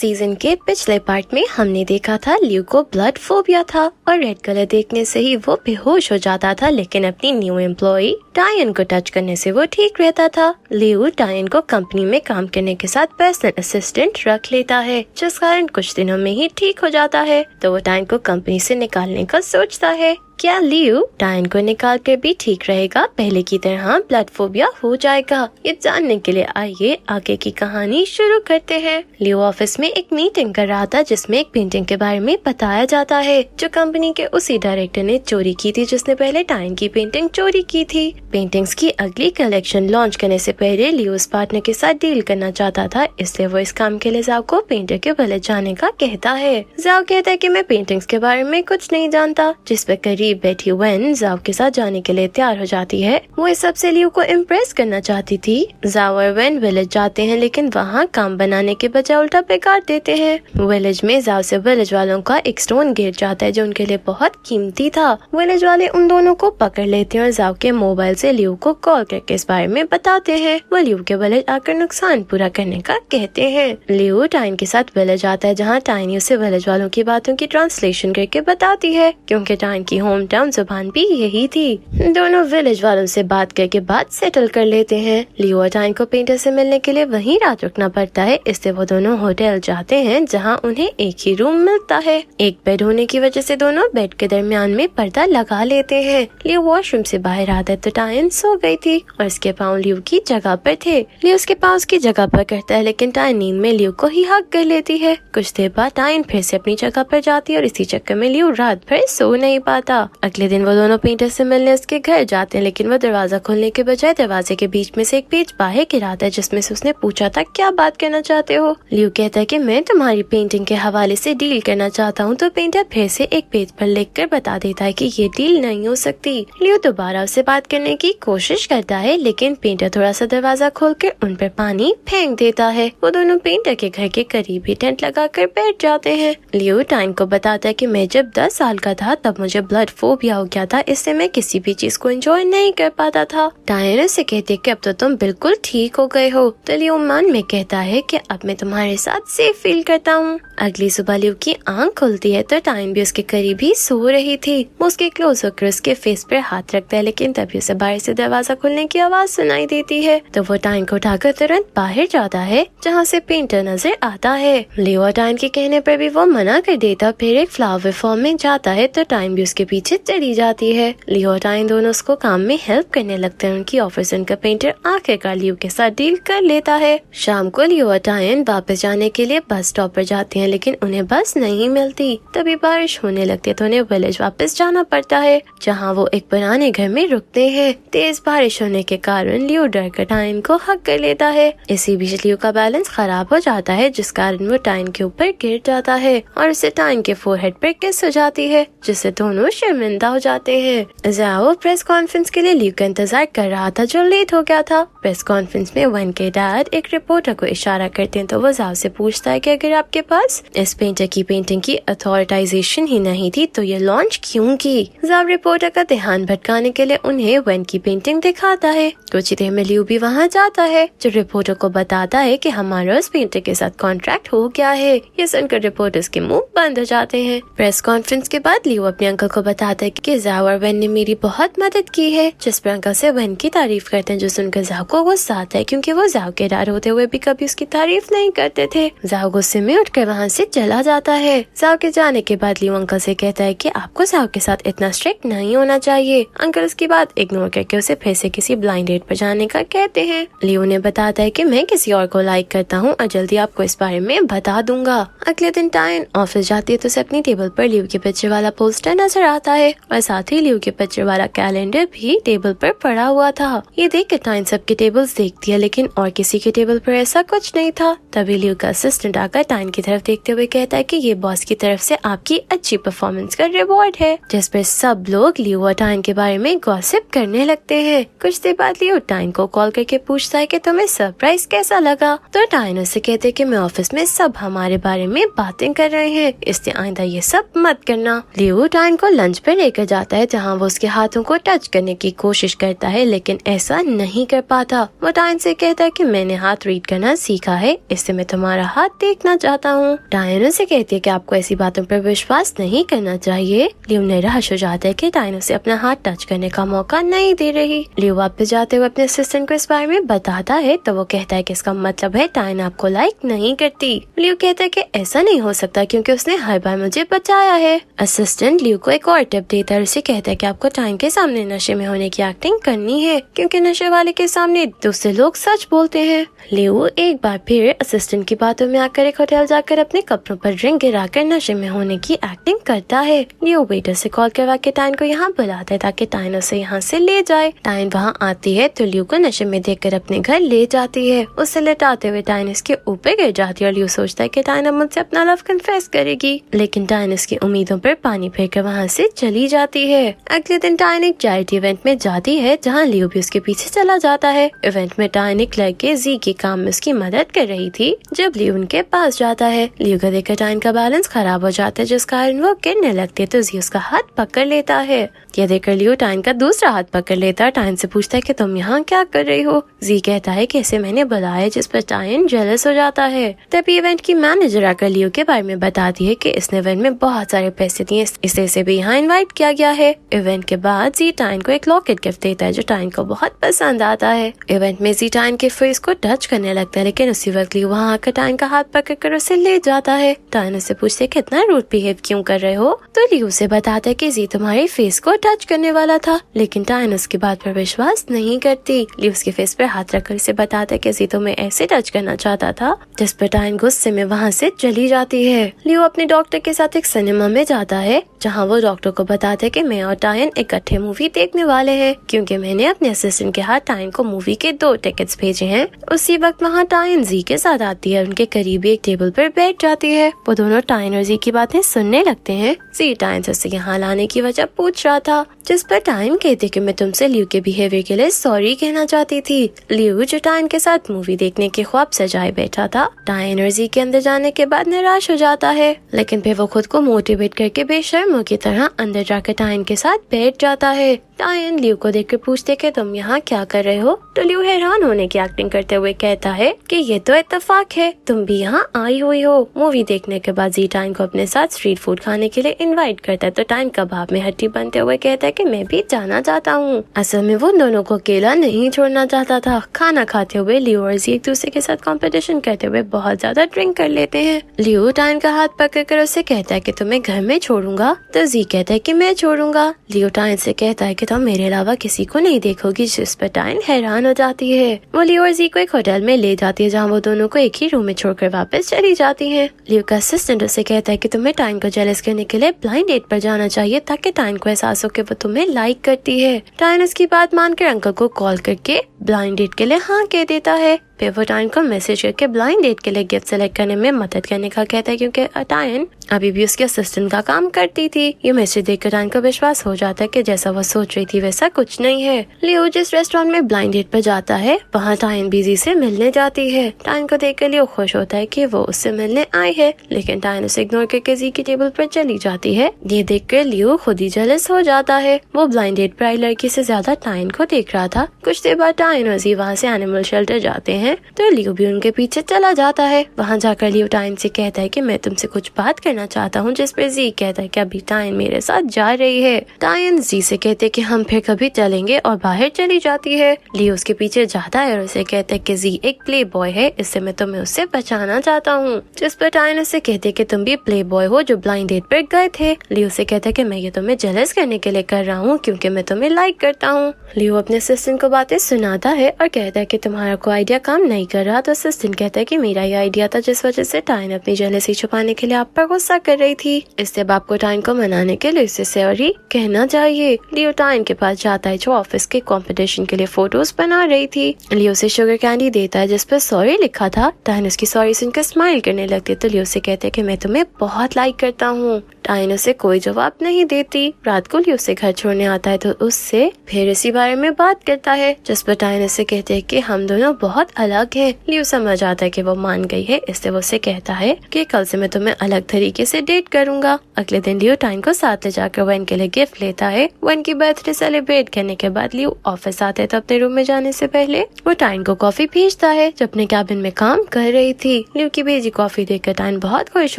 Season के पिछले part में हमने देखा था लियो को ब्लड फोबिया था और रेड कलर देखने से ही वो बेहोश हो जाता था, लेकिन अपनी न्यू एम्प्लॉय डायन को टच करने से वो ठीक रहता था। लियो डायन को कंपनी में काम करने के साथ पर्सनल असिस्टेंट रख लेता है, जिस कारण कुछ दिनों में ही ठीक हो जाता है। तो वो डायन को कंपनी से निकालने का सोचता है। क्या लियो डायन को निकाल कर भी ठीक रहेगा, पहले की तरह ब्लड फोबिया हो जाएगा? ये जानने के लिए आइए आगे की कहानी शुरू करते हैं। लियो ऑफिस में एक मीटिंग कर रहा था, जिसमें एक पेंटिंग के बारे में बताया जाता है, जो कंपनी के उसी डायरेक्टर ने चोरी की थी जिसने पहले डायन की पेंटिंग चोरी की थी। पेंटिंग्स की अगली कलेक्शन लॉन्च करने से पहले लियो उस पार्टनर के साथ डील करना चाहता था, इसलिए वो इस काम के लिए जाओ को पेंटर के विलेज जाने का कहता है। जाओ कहता है कि मैं पेंटिंग्स के बारे में कुछ नहीं जानता, जिस पर करीब बैठी वेन जाओ के साथ जाने के लिए तैयार हो जाती है। वो इस सबसे लियो को इम्प्रेस करना चाहती थी। जाओ और वेन विलेज जाते हैं, लेकिन वहाँ काम बनाने के बजाय उल्टा बिगाड़ देते हैं। विलेज में जाओ से विलेज वालों का एक स्टोन गिर जाता है, जो उनके लिए बहुत कीमती था। विलेज वाले उन दोनों को पकड़ लेते हैं और जाओ के मोबाइल से लियो को कॉल करके इस बारे में बताते हैं। वो लियो के विलेज आकर नुकसान पूरा करने का कहते हैं। लियो टाइन के साथ विलेज आता है, जहाँ टाइन उसे विलेज वालों की बातों की ट्रांसलेशन करके बताती है, क्योंकि टाइन की होम टाउन जुबान भी यही थी। दोनों विलेज वालों से बात करके बात सेटल कर लेते हैं। लियो और टाइन को पेंटर से मिलने के लिए वहीं रात रुकना पड़ता है, इससे वो दोनों होटल जाते हैं, जहां उन्हें एक ही रूम मिलता है। एक बेड होने की वजह से दोनों बेड के दरमियान में पर्दा लगा लेते हैं। लियो वॉशरूम से बाहर आता है तो टाइन सो गई थी और उसके पाँव लियो की जगह पर थे। लियो उसके पाँव उसकी जगह पर करता है, लेकिन टाइन नींद में लियो को ही हक कर लेती है। कुछ देर बाद टाइन फिर से अपनी जगह पर जाती है और इसी चक्कर में लियो रात भर सो नहीं पाता। अगले दिन वो दोनों पेंटर से मिलने उसके घर जाते हैं, लेकिन वो दरवाजा खोलने के बजाय दरवाजे के बीच में से एक पेज बाहर गिराता है, जिसमें से उसने पूछा था क्या बात करना चाहते हो। लियो कहता है कि मैं तुम्हारी पेंटिंग के हवाले से डील करना चाहता हूँ। तो पेंटर फिर से एक पेज पर लिखकर बता देता है कि ये डील नहीं हो सकती। लियो दोबारा उससे बात करने की कोशिश करता है, लेकिन पेंटर थोड़ा सा दरवाजा खोलकर उन पर पानी फेंक देता है। वो दोनों पेंटर के घर के करीब ही टेंट लगाकर बैठ जाते हैं। लियो टाइन को बताता है कि मैं जब 10 साल का था तब मुझे ब्लड फोबिया हो गया था, इससे मैं किसी भी चीज को एंजॉय नहीं कर पाता था। टायन से कहते कि अब तो तुम बिल्कुल ठीक हो गए हो। तो लियो मन में कहता है कि अब मैं तुम्हारे साथ सेफ फील करता हूँ। अगली सुबह लियो की आंख खुलती है तो टाइन भी उसके करीब ही सो रही थी। वो उसके क्लोज होकर उसके फेस पर हाथ रखता है, लेकिन तभी उसे बाहर से दरवाजा खुलने की आवाज सुनाई देती है। तो वो टाइन को उठाकर तुरंत बाहर जाता है, जहाँ से पेंटर नजर आता है। लियो टाइन के कहने पर भी वो मना कर देता, फिर एक फ्लावर फॉर्म में जाता है तो टाइन भी उसके पीछे चली जाती है। लियो टाइन दोनों उसको काम में हेल्प करने लगते हैं। उनकी ऑफिस उनका पेंटर आखिरकार लियो के साथ डील कर लेता है। शाम को लियो और टाइन वापस जाने के लिए बस स्टॉप पर जाते हैं, लेकिन उन्हें बस नहीं मिलती। तभी बारिश होने लगती है तो उन्हें विलेज वापस जाना पड़ता है, जहाँ वो एक पुराने घर में रुकते हैं। तेज बारिश होने के कारण लियो डर कर टाइन को हक कर लेता है। इसी बीच लियो का बैलेंस खराब हो जाता है, जिस कारण वो टाइन के ऊपर गिर जाता है और उसे टाइन के फोरहेड पर किस हो जाती है, जिससे दोनों शर्मिंदा हो जाते हैं। जाओ प्रेस कॉन्फ्रेंस के लिए लियो का इंतजार कर रहा था, जो लेट हो गया था। प्रेस कॉन्फ्रेंस में वेन के डैड एक रिपोर्टर को इशारा करते हैं, तो वो जाओ से पूछता है कि अगर आपके पास इस पेंटर की पेंटिंग की अथॉरिटाइजेशन ही नहीं थी तो ये लॉन्च क्यों की। जाओ रिपोर्टर का ध्यान भटकाने के लिए उन्हें वेन की पेंटिंग दिखाता है। कुछ देर में लियो भी वहाँ जाता है, जो रिपोर्टर को बताता है कि हमारा उस पेंटर के साथ कॉन्ट्रैक्ट हो गया है। ये सुनकर रिपोर्टर्स के मुंह बंद हो जाते हैं। प्रेस कॉन्फ्रेंस के बाद लियो अपने अंकल को बताता है कि जाओ और वेन ने मेरी बहुत मदद की है, जिस पर अंकल से वेन की तारीफ करते हैं, जो सुनकर जाओ को गुस्सा आता है, क्योंकि वो जाओ के डर होते हुए भी कभी उसकी तारीफ नहीं करते थे। जाओ गुस्से में उठकर वहाँ से चला जाता है। जाओ के जाने के बाद लियो अंकल से कहता है कि आपको जाओ के साथ इतना स्ट्रिक्ट नहीं होना चाहिए। अंकल उसकी बात इग्नोर करके उसे फिर से किसी ब्लाइंड डेट पर जाने का कहते हैं। लियो ने बताता है कि मैं किसी और को लाइक करता हूँ और जल्दी आपको इस बारे में बता दूंगा। अगले दिन टाइन ऑफिस जाती है तो उसे अपनी टेबल पर लियो के पिक्चर वाला पोस्टर नजर आता है और साथ ही लियो के पिक्चर वाला कैलेंडर भी टेबल पर पड़ा हुआ था। ये देख के टाइन सबके टेबल्स देखती है, लेकिन और किसी के टेबल पर ऐसा कुछ नहीं था। तभी लियो का असिस्टेंट आकर टाइन की तरफ देखते हुए कहता है कि ये बॉस की तरफ से आपकी अच्छी परफॉर्मेंस का रिवॉर्ड है, जिस पर सब लोग लियो और टाइन के बारे में गॉसिप करने लगते हैं। कुछ देर बाद लियो टाइन को कॉल करके पूछता है कि तुम्हें सरप्राइज कैसा लगा। तो टाइन उससे कहते हैं कि मैं ऑफिस में सब हमारे बारे में बातें कर रहे हैं, इसलिए आइंदा ये सब मत करना। लियो टाइन को लंच पर लेकर जाता है जहाँ वो उसके हाथों को टच करने की कोशिश करता है, लेकिन ऐसा नहीं कर पाता। वो डायन से कहता है कि मैंने हाथ रीड करना सीखा है, इससे मैं तुम्हारा हाथ देखना चाहता हूँ। डायन उसे कहती है कि आपको ऐसी बातों पर विश्वास नहीं करना चाहिए। लियो निराश हो जाता है कि डायन उसे अपना हाथ टच करने का मौका नहीं दे रही। लियो वापस जाते हुए अपने असिस्टेंट को इस बारे में बताता है तो वो कहता है कि इसका मतलब है डायन आपको लाइक नहीं करती। लियो कहता है कि ऐसा नहीं हो सकता क्योंकि उसने हर बार मुझे बचाया है। असिस्टेंट लियो को एक और टिप देता है, उसे कहता है कि आपको डायन के सामने नशे में होने की एक्टिंग करनी है क्योंकि नशे वाले के सामने दूसरे लोग सच बोलते हैं। लियो एक बार फिर असिस्टेंट की बातों में आकर एक होटल जाकर अपने कपड़ों पर रिंग गिराकर नशे में होने की एक्टिंग करता है। लियो वेटर से कॉल करवा के डायन को यहाँ बुलाता है ताकि डायन उसे यहाँ से ले जाए। डायन वहाँ आती है तो लियो को नशे में देखकर अपने घर ले जाती है। उसे लेटाते हुए डायन इसके ऊपर गिर जाती है और लियो सोचता है कि डायन अब मुझसे अपना लव कन्फेस करेगी, लेकिन डायन इसकी उम्मीदों पर पानी फेंककर वहाँ से चली जाती है। अगले दिन डायन एक चैरिटी इवेंट में जाती है जहाँ लियो भी उसके पीछे चला जाता है। इवेंट में डायन एक लड़के जी के काम में उसकी मदद कर रही थी। जब लियो उनके पास जाता है, लियो को देखकर डायन का बैलेंस खराब हो जाता है जिस कारण वो गिरने लगती है तो जी उसका हाथ पकड़ लेता है। यह देखकर लियो डायन का दूसरा हाथ पकड़ लेता है। डायन से पूछता है कि तुम यहाँ क्या कर रही हो। जी कहता है कि इसे मैंने बुलाया, जिस पर डायन जेलस हो जाता है। तभी इवेंट की मैनेजर आकर लियो के बारे में बताती है कि इसने इवेंट में बहुत सारे पैसे दिए, इसे भी यहाँ इनवाइट किया गया है। इवेंट के बाद जी डायन को एक लॉकेट गिफ्ट देता है जो डायन को बहुत पसंद आता है। इवेंट में जी डायन के फेस को टच करने लगता है, लेकिन उसी वक्त लियो वहाँ आकर डायन का हाथ पकड़ कर उसे ले जाता है। डायन उसे पूछते कितना रूड बिहेव क्यों कर रहे हो, तो लियो उसे बताता है कि जी तुम्हारे फेस को टच करने वाला था, लेकिन डायन उसकी बात पर विश्वास नहीं करती। लियो उसके फेस पर हाथ रखकर उसे बताता है कि जी तुम्हें ऐसे टच करना चाहता था, जिस पर डायन गुस्से में वहाँ से चली जाती है। लियो अपने डॉक्टर के साथ एक सिनेमा में जाता है जहाँ वो डॉक्टर को बताता है कि मैं और डायन इकट्ठे मूवी देखने वाले हैं क्योंकि मैंने अपने असिस्टेंट के हाथ डायन को मूवी के 2 टिकट्स भेजे हैं। उसी वक्त वहाँ डायन जी के साथ आती है, उनके करीब एक टेबल पर बैठ जाती है। वो दोनों डायन और जी की बातें सुनने लगते हैं। जी डायन से यहाँ लाने की वजह पूछ रहा था, जिस पर डायन कहते कि मैं तुमसे लियो के बिहेवियर के लिए सॉरी कहना चाहती थी। लियो जो डायन के साथ मूवी देखने के ख्वाब सजाए बैठा था, डायन और जी के अंदर जाने के बाद निराश हो जाता है, लेकिन फिर वो खुद को मोटिवेट करके बेशर्मों की तरह अंदर जाकर डायन के साथ बैठ जाता है। डायन लियो को देखकर पूछते कि तुम यहाँ क्या कर रहे हो, तो लियो हैरान होने की एक्टिंग करते हुए कहता है कि ये तो इत्तेफाक है, तुम भी यहाँ आई हुई हो। मूवी देखने के बाद जी डायन को अपने साथ स्ट्रीट फूड खाने के लिए इनवाइट करता है, तो डायन कबाब में हड्डी बनते हुए कहता है कि मैं भी जाना चाहता हूँ। असल में वो दोनों को अकेला नहीं छोड़ना चाहता था। खाना खाते हुए लियो और जी एक दूसरे के साथ कंपटीशन करते हुए बहुत ज्यादा ड्रिंक कर लेते हैं। लियो डायन का हाथ पकड़कर उसे कहता है कि तुम्हें घर में छोड़ूंगा, तो जी कहता है कि मैं छोड़ूंगा। लियो डायन से कहता है कि तुम मेरे अलावा किसी को नहीं देखोगी, जिस पर डायन हैरान हो जाती है। वो लियो और जी को एक होटल में ले जाती है जहाँ वो दोनों को एक ही रूम में छोड़कर वापस चली जाती है। लियो का असिस्टेंट उसे कहता है कि तुम्हें डायन को जेलस करने के लिए ब्लाइंड डेट पर जाना चाहिए ताकि डायन को एहसास हो कि वो तुम्हें लाइक करती है। डायन उसकी बात मानकर अंकल को कॉल करके ब्लाइंड डेट के लिए हाँ कह देता है। फिर वो डायन को मैसेज करके ब्लाइंड डेट के लिए गिफ्ट सेलेक्ट करने में मदद करने का कहता है क्योंकि डायन अभी भी उसके असिस्टेंट का काम करती थी। ये मैसेज देखकर डायन को विश्वास हो जाता है कि जैसा वो सोच रही थी वैसा कुछ नहीं है। लियो जिस रेस्टोरेंट में ब्लाइंड डेट पर जाता है वहाँ डायन बिजी से मिलने जाती है। डायन को देखकर लियो खुश होता है कि वो उससे मिलने आई है, लेकिन डायन उसे इग्नोर करके जी की टेबल पर चली जाती है। ये देखकर लियो खुद ही जेलस हो जाता है। वो ब्लाइंड डेट पर आई लड़की से ज्यादा डायन को देख रहा था। कुछ देर बाद डायन और जी वहाँ से एनिमल शेल्टर जाते हैं तो लियो भी उनके पीछे चला जाता है। वहाँ जाकर लियो डायन से कहता है कि मैं तुमसे कुछ बात करना चाहता हूँ, जिस पर जी कहता है कि अभी डायन मेरे साथ जा रही है। डायन जी से कहते कि हम फिर कभी चलेंगे और बाहर चली जाती है। लियो उसके पीछे जाता है और उसे कहते हैं कि जी एक प्ले बॉय है, इससे मैं तुम्हें उससे बचाना चाहता हूँ। जिस पर डायन उसे कहते कि तुम भी प्ले बॉय हो जो ब्लाइंड डेट पर गए थे। लियो से कहता है कि मैं ये तुम्हें जेलस करने के लिए कर रहा हूँ क्योंकि मैं तुम्हें लाइक करता हूँ। लियो अपने असिस्टेंट को बातें सुनाता है और कहता है कि तुम्हारा कोई आइडिया काम नहीं कर रहा, तो असिस्टेंट कहता है कि मेरा ये आइडिया था जिस वजह से डायन अपनी जेलसी छुपाने के लिए आप पर गुस्सा कर रही थी, इससे आपको डायन को मनाने के लिए उसे सॉरी कहना चाहिए। लियो डायन के पास जाता है जो ऑफिस के कंपटीशन के लिए फोटोज बना रही थी। लियो से शुगर कैंडी देता है जिस पर सॉरी लिखा था। डायन उसकी सॉरी सुनकर स्माइल करने लगती है तो लियो से कहते हैं कि मैं तुम्हें बहुत लाइक करता हूँ। डायन उसे कोई जवाब नहीं देती। रात को लियो उसे घर छोड़ने आता है तो उससे फिर इसी बारे में बात करता है, जिस पर डायन उसे कहते हैं कि हम दोनों बहुत अलग है। लियो समझ आता है कि वो मान गई है, इसलिए वो उससे कहता है कि कल से मैं तुम्हें अलग तरीके से डेट करूंगा। अगले दिन लियो टाइन को साथ ले जाकर वन के लिए गिफ्ट लेता है। वन की बर्थडे सेलिब्रेट करने के बाद लियो ऑफिस आता है, तो अपने रूम में जाने से पहले वो टाइन को कॉफी भेजता है जो अपने कैबिन में काम कर रही थी। लियो की भेजी कॉफी देखकर टाइन बहुत खुश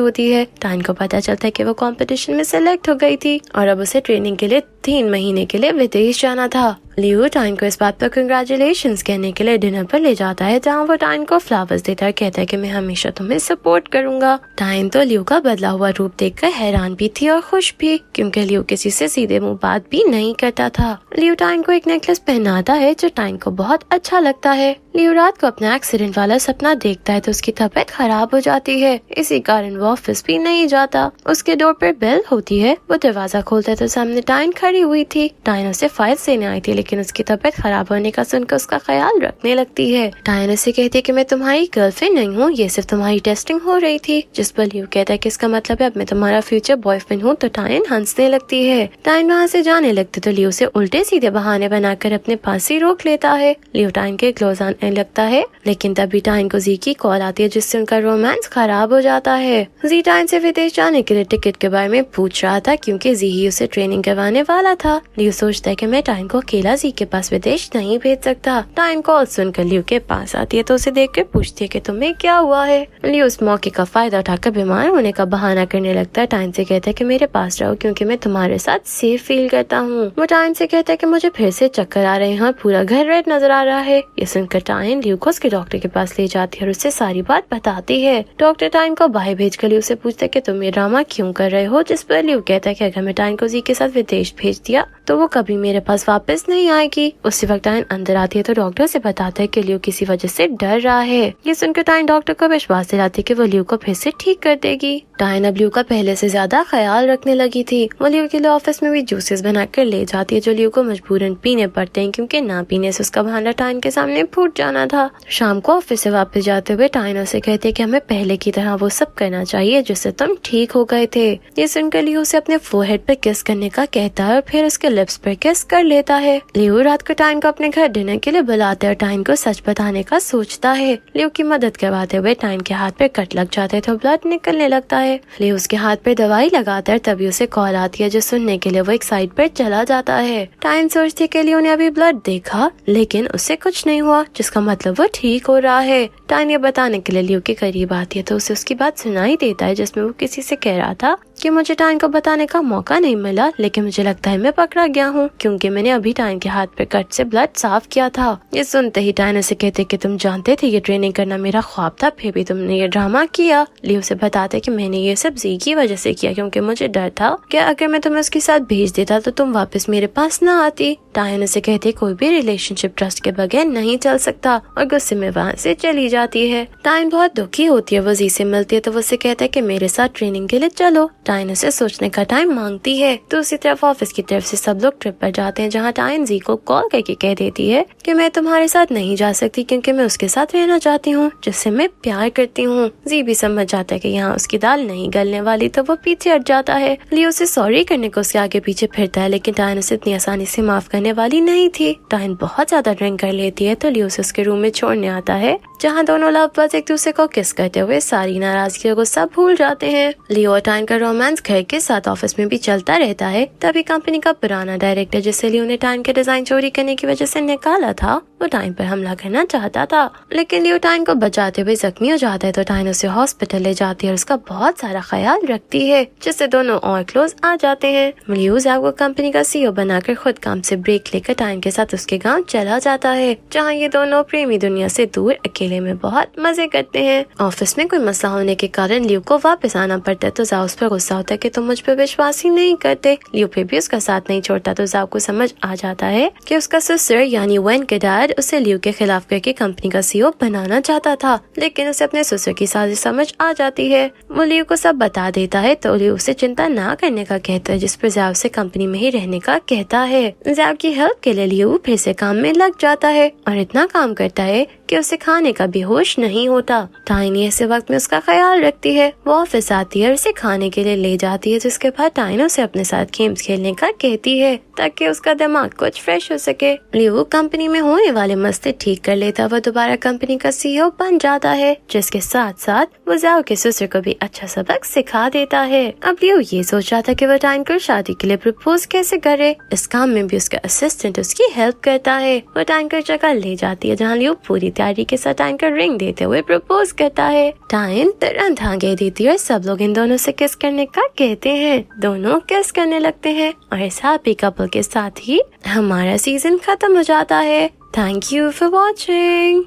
होती है। टाइन को पता चलता है कि वो कंपटीशन में सेलेक्ट हो गई थी और अब उसे ट्रेनिंग के लिए 3 महीने के लिए विदेश जाना था। लियो टाइन को इस बात पर कंग्रेचुलेशंस कहने के लिए डिनर पर ले जाता है, जहाँ वो टाइन को फ्लावर्स देता है, कहता है कि मैं हमेशा तुम्हें सपोर्ट करूंगा। टाइन तो लियो का बदला हुआ रूप देखकर हैरान भी थी और खुश भी, क्योंकि लियो किसी से सीधे मुंह बात भी नहीं करता था। लियो टाइन को एक नेकलेस पहनाता है जो टाइन को बहुत अच्छा लगता है। लियो रात को अपना एक्सीडेंट वाला सपना देखता है तो उसकी तबीयत खराब हो जाती है, इसी कारण वो ऑफिस भी नहीं जाता। उसके डोर पर बेल होती है, वो दरवाजा खोलता है तो सामने टाइन खड़ी हुई थी। टाइन उसे फाइल देने आई थी, लेकिन उसकी तबीयत खराब होने का सुनकर उसका ख्याल रखने लगती है। टाइन उसे कहती है कि मैं तुम्हारी गर्लफ्रेंड नहीं हूँ, ये सिर्फ तुम्हारी टेस्टिंग हो रही थी। जिस पर लियो कहता है कि इसका मतलब है अब मैं तुम्हारा फ्यूचर बॉयफ्रेंड हूँ, तो टाइन हंसने लगती है। टाइन वहाँ से जाने लगती तो लियो से उल्टे सीधे बहाने बनाकर अपने पास ही रोक लेता है। लियो टाइन के क्लोज आने लगता है, लेकिन तभी टाइन को जी की कॉल आती है जिससे उनका रोमांस खराब हो जाता है। जी टाइन से विदेश जाने के लिए टिकट के बारे में पूछ रहा था, क्योंकि जी ही उसे ट्रेनिंग करवाने वाला था। लियो सोचता है कि मैं टाइन को अकेला जी के पास विदेश नहीं भेज सकता। टाइन कॉल सुनकर लियो के पास आती है तो उसे देखकर पूछती है कि तुम्हें क्या हुआ है। लियो उस मौके का फायदा उठाकर बीमार होने का बहाना करने लगता है। टाइन से कहता है कि मेरे पास रहो क्योंकि मैं तुम्हारे साथ सेफ फील करता हूँ। वो टाइन से कहता है कि मुझे फिर से चक्कर आ रहे हैं और पूरा घर रेड नजर आ रहा है। ये सुनकर टाइन लियो को उसके डॉक्टर के पास ले जाती है और उससे सारी बात बताती है। डॉक्टर टाइन को बाहर भेजकर लियो से पूछता है कि तुम ये ड्रामा क्यों कर रहे हो, जिस पर लियो कहता है कि अगर मैं टाइन को जी के साथ विदेश भेज दिया तो वो कभी मेरे पास वापस नहीं आएगी। उसी वक्त टाइन अंदर आती है तो डॉक्टर से बताता है कि लियो किसी वजह से डर रहा है। ये सुनकर टाइन डॉक्टर को विश्वास दिलाती है कि वो लियो को फिर से ठीक कर देगी। टाइन अब लियो का पहले से ज्यादा ख्याल रखने लगी थी। वो लियो के लिए ऑफिस में भी जूसेस बनाकर ले जाती है जो लियो को मजबूरन पीने पड़ते हैं, क्योंकि ना पीने से उसका भांडा टाइन के सामने फूट जाना था। शाम को ऑफिस से वापस जाते हुए टाइन उसे कहती है कि हमें पहले की तरह वो सब करना चाहिए जिससे तुम ठीक हो गए थे। ये सुनकर लियो उसे अपने फोरहेड पर किस करने का कहता है और फिर उसके लिप्स पर किस कर लेता है। लियो रात को टाइन को अपने घर डिनर के लिए बुलाते और टाइन को सच बताने का सोचता है। लियो की मदद करवाते हुए टाइन के हाथ पे कट लग जाते तो ब्लड निकलने लगता है। लियो उसके हाथ पे दवाई लगाता है, तभी उसे कॉल आती है जो सुनने के लिए वो एक साइड पर चला जाता है। टाइन सोचती है कि लियो ने अभी ब्लड देखा, लेकिन उससे कुछ नहीं हुआ, जिसका मतलब वो ठीक हो रहा है। टाइन ये बताने के लिए लियो के करीब आती है तो उसे उसकी बात सुनाई देता है जिसमें वो किसी से कह रहा था कि मुझे टाइन को बताने का मौका नहीं मिला, लेकिन मुझे लगता है मैं पकड़ा गया हूँ क्योंकि मैंने अभी टाइन के हाथ पे कट से ब्लड साफ किया था। ये सुनते ही टाइन उसे कहते कि तुम जानते थे ये ट्रेनिंग करना मेरा ख्वाब था, फिर भी तुमने ये ड्रामा किया। लियो से बताते कि मैंने ये सब जी की वजह से किया, क्योंकि मुझे डर था कि अगर मैं तुम्हें उसके साथ भेज देता तो तुम वापस मेरे पास न आती। टाइन उसे कहते कोई भी रिलेशनशिप ट्रस्ट के बगैर नहीं चल सकता और गुस्से में वहाँ से चली जाती है। टाइन बहुत दुखी होती है, वो जी से मिलती है तो वो उसे कहता है कि मेरे साथ ट्रेनिंग के लिए चलो। टाइन उसे सोचने का टाइम मांगती है। दूसरी तरफ ऑफिस की तरफ से सब लोग ट्रिप पर जाते हैं, जहाँ टाइन जी को कॉल करके कह देती है कि मैं तुम्हारे साथ नहीं जा सकती क्योंकि मैं उसके साथ रहना चाहती हूँ जिससे मैं प्यार करती हूँ। जी भी समझ जाता है कि यहाँ उसकी दाल नहीं गलने वाली, तो वो पीछे हट जाता है। लियो उसे सॉरी करने को उसके आगे पीछे फिरता है, लेकिन टाइन उसे इतनी आसानी से माफ करने वाली नहीं थी। टाइन बहुत ज्यादा ड्रिंक कर लेती है तो लियो उसे उसके रूम में छोड़ने आता है, जहाँ दोनों लवबर्ड्स एक दूसरे को किस करते हुए सारी नाराजगी को सब भूल जाते हैं। लियो और टाइन का रोमांस घर के साथ ऑफिस में भी चलता रहता है। तभी कंपनी का पुराना डायरेक्टर, जिसे लियो ने टाइन के डिजाइन चोरी करने की वजह से निकाला था, वो टाइन पर हमला करना चाहता था, लेकिन लियो टाइन को बचाते हुए जख्मी हो जाता है तो टाइन उसे हॉस्पिटल ले जाती है और उसका बहुत सारा ख्याल रखती है, जिससे दोनों और क्लोज आ जाते हैं। लियो जैब को कंपनी का सीईओ बनाकर खुद काम से ब्रेक लेकर टाइन के साथ उसके गाँव चला जाता है, जहाँ ये दोनों प्रेमी दुनिया से दूर अकेले में बहुत मजे करते हैं। ऑफिस में कोई मसला होने के कारण लियो को वापस आना पड़ता है तो जाओ उस पर गुस्सा होता है कि तुम मुझ पर विश्वास ही नहीं करते। लियो फिर भी उसका साथ नहीं छोड़ता तो जाओ को समझ आ जाता है कि उसका सिस्टर यानी वन के डैड उसे लियो के खिलाफ करके कंपनी का सीईओ बनाना चाहता था, लेकिन उसे अपने ससुर की साजिश समझ आ जाती है। वो लियो को सब बता देता है तो लियो उसे चिंता ना करने का कहता है, जिस पर जैब से कंपनी में ही रहने का कहता है। जैब की हेल्प के लिए लियो फिर से काम में लग जाता है और इतना काम करता है कि उसे खाने का भी होश नहीं होता। टाइनी ऐसे वक्त में उसका ख्याल रखती है। वो ऑफिस आती है और उसे खाने के लिए ले जाती है, जिसके बाद टाइनो से अपने साथ गेम्स खेलने का कहती है ताकि उसका दिमाग कुछ फ्रेश हो सके। लियो कंपनी में होने वाले मसले ठीक कर लेता। वो दोबारा कंपनी का CEO बन जाता है, जिसके साथ साथ वो जाओ के ससुर को भी अच्छा सबक सिखा देता है। अब लियो ये सोच रहा था कि वो टाइन को शादी के लिए प्रपोज कैसे करे। इस काम में भी उसका असिस्टेंट उसकी हेल्प करता है। वो टाइन को जगह ले जाती है जहाँ लियो पूरी तैयारी के साथ टाइन को रिंग देते हुए प्रपोज करता है। टाइन तुरंत आगे देती है और सब लोग इन दोनों से किस करने का कहते हैं। दोनों किस करने लगते हैं और इस हैप्पी कपल के साथ ही हमारा सीजन खत्म हो जाता है। Thank you for watching.